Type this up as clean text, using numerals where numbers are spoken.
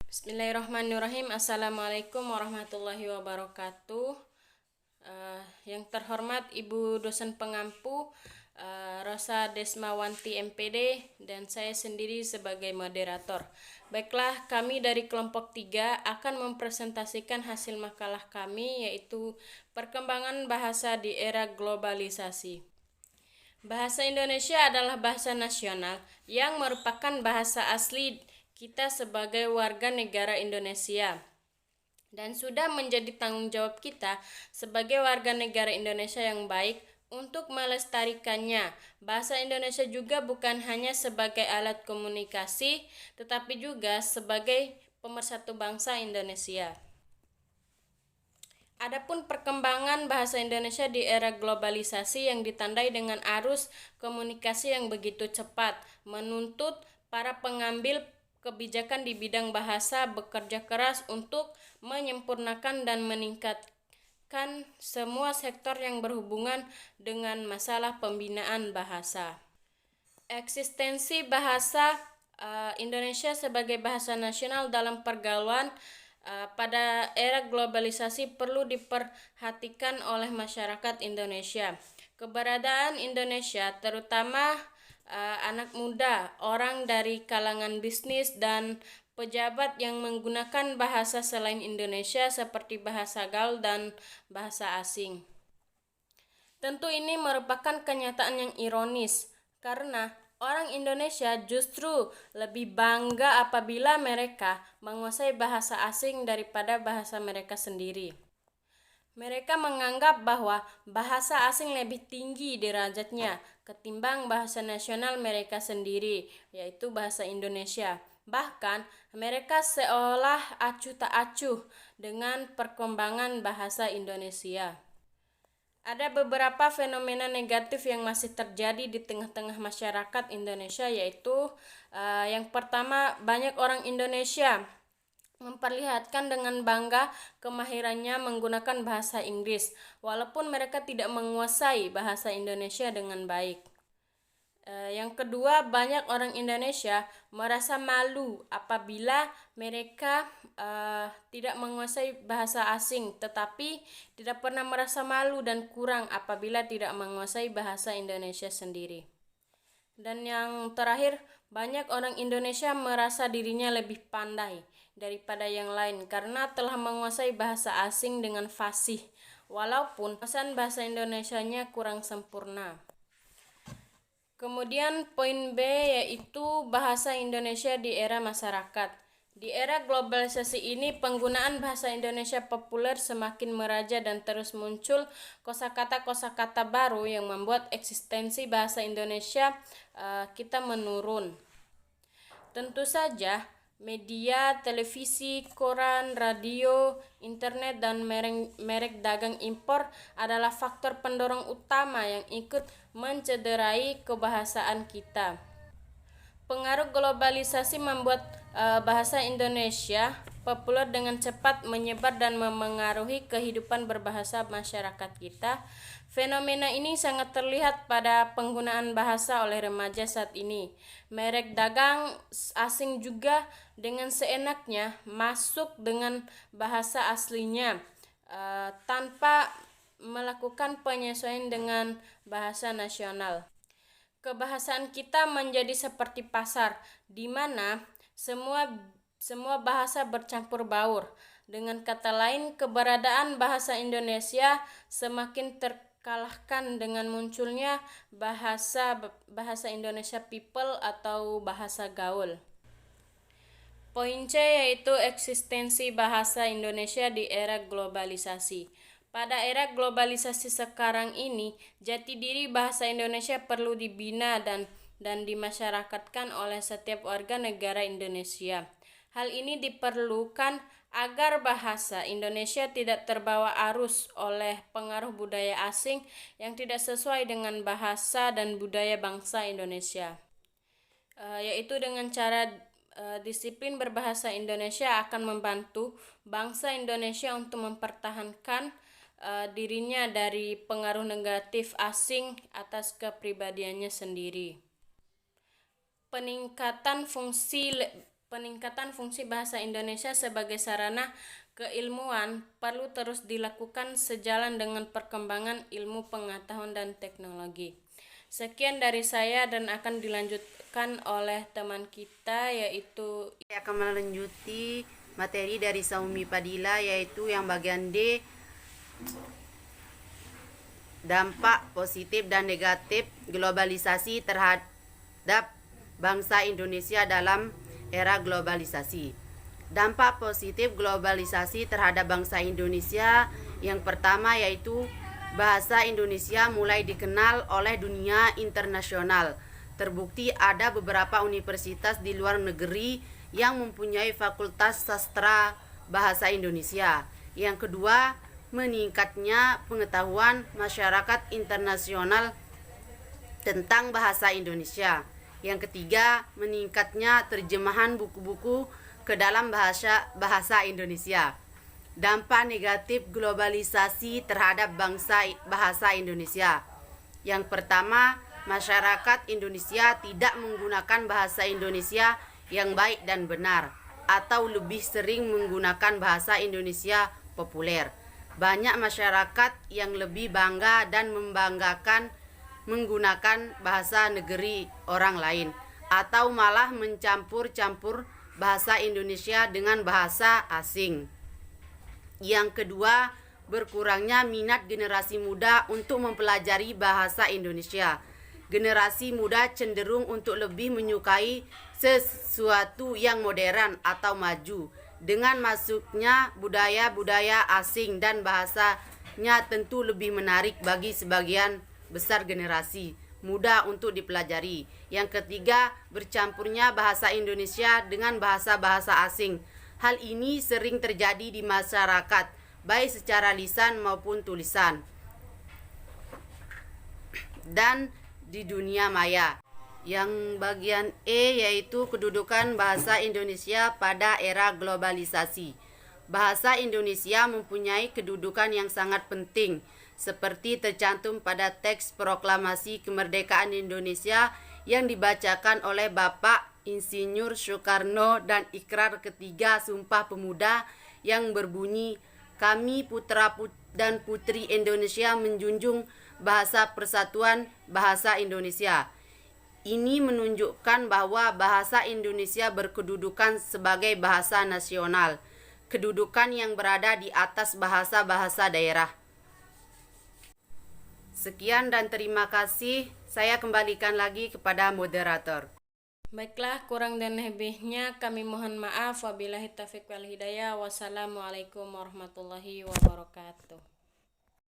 Bismillahirrahmanirrahim. Assalamualaikum warahmatullahi wabarakatuh. Yang terhormat Ibu dosen pengampu Rosa Desmawanti MPD dan saya sendiri sebagai moderator. Baiklah, kami dari kelompok 3 akan mempresentasikan hasil makalah kami, yaitu perkembangan bahasa di era globalisasi. Bahasa Indonesia adalah bahasa nasional yang merupakan bahasa asli kita sebagai warga negara Indonesia dan sudah menjadi tanggung jawab kita sebagai warga negara Indonesia yang baik untuk melestarikannya. Bahasa Indonesia juga bukan hanya sebagai alat komunikasi, tetapi juga sebagai pemersatu bangsa Indonesia. Adapun perkembangan bahasa Indonesia di era globalisasi yang ditandai dengan arus komunikasi yang begitu cepat, menuntut para pengambil kebijakan di bidang bahasa bekerja keras untuk menyempurnakan dan meningkatkan semua sektor yang berhubungan dengan masalah pembinaan bahasa. Eksistensi bahasa Indonesia sebagai bahasa nasional dalam pergaulan pada era globalisasi perlu diperhatikan oleh masyarakat Indonesia. Keberadaan Indonesia, terutama anak muda, orang dari kalangan bisnis dan pejabat yang menggunakan bahasa selain Indonesia seperti bahasa gaul dan bahasa asing. Tentu ini merupakan kenyataan yang ironis, karena orang Indonesia justru lebih bangga apabila mereka menguasai bahasa asing daripada bahasa mereka sendiri. Mereka menganggap bahwa bahasa asing lebih tinggi derajatnya ketimbang bahasa nasional mereka sendiri, yaitu bahasa Indonesia. Bahkan mereka seolah acuh tak acuh dengan perkembangan bahasa Indonesia. Ada beberapa fenomena negatif yang masih terjadi di tengah-tengah masyarakat Indonesia, yaitu yang pertama, banyak orang Indonesia memperlihatkan dengan bangga kemahirannya menggunakan bahasa Inggris, walaupun mereka tidak menguasai bahasa Indonesia dengan baik. Yang kedua, banyak orang Indonesia merasa malu apabila mereka tidak menguasai bahasa asing, tetapi tidak pernah merasa malu dan kurang apabila tidak menguasai bahasa Indonesia sendiri. Dan yang terakhir, banyak orang Indonesia merasa dirinya lebih pandai daripada yang lain karena telah menguasai bahasa asing dengan fasih, walaupun pesan bahasa Indonesianya kurang sempurna. Kemudian poin B, yaitu bahasa Indonesia di era masyarakat. Di era globalisasi ini, penggunaan bahasa Indonesia populer semakin meraja dan terus muncul kosakata-kosakata baru yang membuat eksistensi bahasa Indonesia kita menurun. Tentu saja, media, televisi, koran, radio, internet, dan merek dagang impor adalah faktor pendorong utama yang ikut mencederai kebahasaan kita. Pengaruh globalisasi membuat bahasa Indonesia populer dengan cepat menyebar dan memengaruhi kehidupan berbahasa masyarakat kita. Fenomena ini sangat terlihat pada penggunaan bahasa oleh remaja saat ini. Merek dagang asing juga dengan seenaknya masuk dengan bahasa aslinya tanpa melakukan penyesuaian dengan bahasa nasional. Kebahasaan kita menjadi seperti pasar, di mana semua bahasa bercampur baur. Dengan kata lain, keberadaan bahasa Indonesia semakin terkalahkan dengan munculnya bahasa Indonesia People atau bahasa gaul. Poin C, yaitu eksistensi bahasa Indonesia di era globalisasi. Pada era globalisasi sekarang ini, jati diri bahasa Indonesia perlu dibina dan dimasyarakatkan oleh setiap warga negara Indonesia. Hal ini diperlukan agar bahasa Indonesia tidak terbawa arus oleh pengaruh budaya asing yang tidak sesuai dengan bahasa dan budaya bangsa Indonesia. Yaitu dengan cara disiplin berbahasa Indonesia akan membantu bangsa Indonesia untuk mempertahankan dirinya dari pengaruh negatif asing atas kepribadiannya sendiri. Peningkatan fungsi peningkatan fungsi bahasa Indonesia sebagai sarana keilmuan perlu terus dilakukan sejalan dengan perkembangan ilmu pengetahuan dan teknologi. Sekian dari saya dan akan dilanjutkan oleh teman kita yaitu Saya akan melanjuti materi dari Saumi Padilla, yaitu yang bagian D, dampak positif dan negatif globalisasi terhadap bangsa Indonesia dalam era globalisasi. Dampak positif globalisasi terhadap bangsa Indonesia yang pertama yaitu bahasa Indonesia mulai dikenal oleh dunia internasional. Terbukti ada beberapa universitas di luar negeri yang mempunyai fakultas sastra bahasa Indonesia. Yang kedua, meningkatnya pengetahuan masyarakat internasional tentang bahasa Indonesia. Yang ketiga, meningkatnya terjemahan buku-buku ke dalam bahasa Indonesia. Dampak negatif globalisasi terhadap bahasa Indonesia. Yang pertama, masyarakat Indonesia tidak menggunakan bahasa Indonesia yang baik dan benar, atau lebih sering menggunakan bahasa Indonesia populer. Banyak masyarakat yang lebih bangga dan membanggakan menggunakan bahasa negeri orang lain, atau malah mencampur-campur bahasa Indonesia dengan bahasa asing. Yang kedua, berkurangnya minat generasi muda untuk mempelajari bahasa Indonesia. Generasi muda cenderung untuk lebih menyukai sesuatu yang modern atau maju. Dengan masuknya budaya-budaya asing dan bahasanya tentu lebih menarik bagi sebagian besar generasi muda untuk dipelajari. Yang ketiga, bercampurnya bahasa Indonesia dengan bahasa-bahasa asing. Hal ini sering terjadi di masyarakat, baik secara lisan maupun tulisan, dan di dunia maya. Yang bagian E yaitu kedudukan bahasa Indonesia pada era globalisasi. Bahasa Indonesia mempunyai kedudukan yang sangat penting, seperti tercantum pada teks proklamasi kemerdekaan Indonesia yang dibacakan oleh Bapak Insinyur Soekarno dan ikrar ketiga Sumpah Pemuda yang berbunyi, "Kami putra dan putri Indonesia menjunjung bahasa persatuan bahasa Indonesia." Ini menunjukkan bahwa bahasa Indonesia berkedudukan sebagai bahasa nasional, kedudukan yang berada di atas bahasa-bahasa daerah. Sekian dan terima kasih. Saya kembalikan lagi kepada moderator. Baiklah, kurang dan lebihnya kami mohon maaf. Wabillahi taufiq wal hidayah. Wassalamualaikum warahmatullahi wabarakatuh.